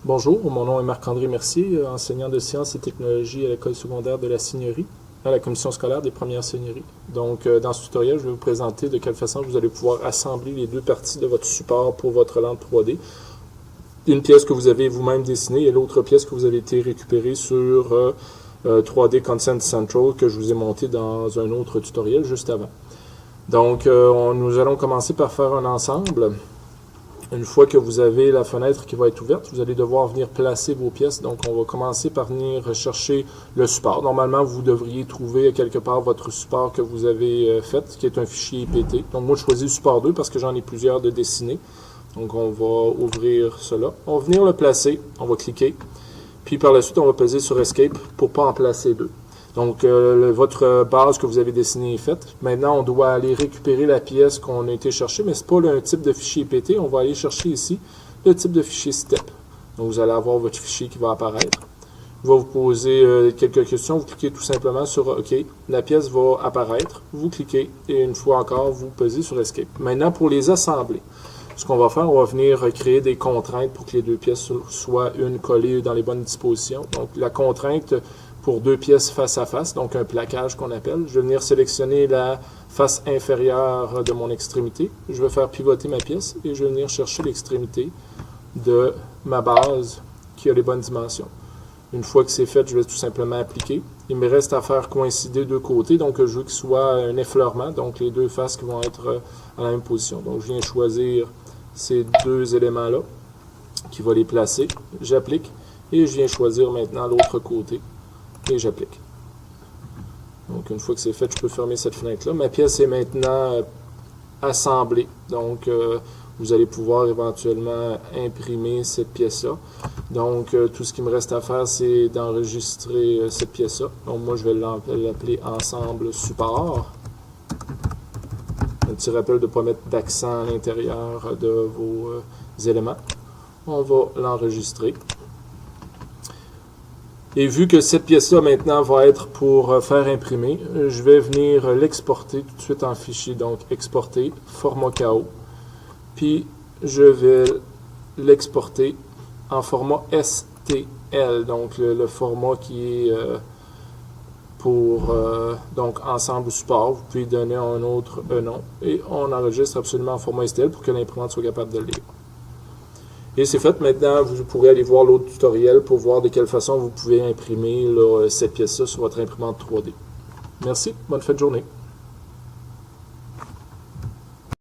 Bonjour, mon nom est Marc-André Mercier, enseignant de sciences et technologies à l'école secondaire de la Seigneurie, à la commission scolaire des premières seigneuries. Donc, dans ce tutoriel, je vais vous présenter de quelle façon vous allez pouvoir assembler les deux parties de votre support pour votre lampe 3D. Une pièce que vous avez vous-même dessinée et l'autre pièce que vous avez été récupérée sur 3D Content Central que je vous ai monté dans un autre tutoriel juste avant. Donc, nous allons commencer par faire un ensemble. Une fois que vous avez la fenêtre qui va être ouverte, vous allez devoir venir placer vos pièces. Donc, on va commencer par venir chercher le support. Normalement, vous devriez trouver quelque part votre support que vous avez fait, qui est un fichier IPT. Donc, moi, je choisis le support 2 parce que j'en ai plusieurs de dessinés. Donc, on va ouvrir cela. On va venir le placer. On va cliquer. Puis, par la suite, on va peser sur Escape pour ne pas en placer deux. Donc, votre base que vous avez dessinée est faite. Maintenant, on doit aller récupérer la pièce qu'on a été chercher, mais ce n'est pas un type de fichier IPT. On va aller chercher ici le type de fichier STEP. Donc, vous allez avoir votre fichier qui va apparaître. Il va vous poser quelques questions. Vous cliquez tout simplement sur OK. La pièce va apparaître. Vous cliquez et une fois encore, vous pesez sur Escape. Maintenant, pour les assembler, ce qu'on va faire, on va venir créer des contraintes pour que les deux pièces soient une collée dans les bonnes dispositions. Donc, la contrainte pour deux pièces face à face, donc un plaquage qu'on appelle. Je vais venir sélectionner la face inférieure de mon extrémité. Je vais faire pivoter ma pièce et je vais venir chercher l'extrémité de ma base qui a les bonnes dimensions. Une fois que c'est fait, je vais tout simplement appliquer. Il me reste à faire coïncider deux côtés, donc je veux qu'il soit un effleurement, donc les deux faces qui vont être à la même position. Donc je viens choisir ces deux éléments-là, qui va les placer. J'applique et je viens choisir maintenant l'autre côté. Et j'applique. Donc, une fois que c'est fait, je peux fermer cette fenêtre-là. Ma pièce est maintenant assemblée. Donc, vous allez pouvoir éventuellement imprimer cette pièce-là. Donc, tout ce qui me reste à faire, c'est d'enregistrer cette pièce-là. Donc, moi, je vais l'appeler Ensemble Support. Un petit rappel de ne pas mettre d'accent à l'intérieur de vos éléments. On va l'enregistrer. Et vu que cette pièce-là maintenant va être pour faire imprimer, je vais venir l'exporter tout de suite en fichier. Donc, exporter, format KO. Puis, je vais l'exporter en format STL. Donc, le format qui est pour donc ensemble support. Vous pouvez donner un autre nom. Et on enregistre absolument en format STL pour que l'imprimante soit capable de le lire. Et c'est fait. Maintenant, vous pourrez aller voir l'autre tutoriel pour voir de quelle façon vous pouvez imprimer cette pièce-là sur votre imprimante 3D. Merci. Bonne fin de journée.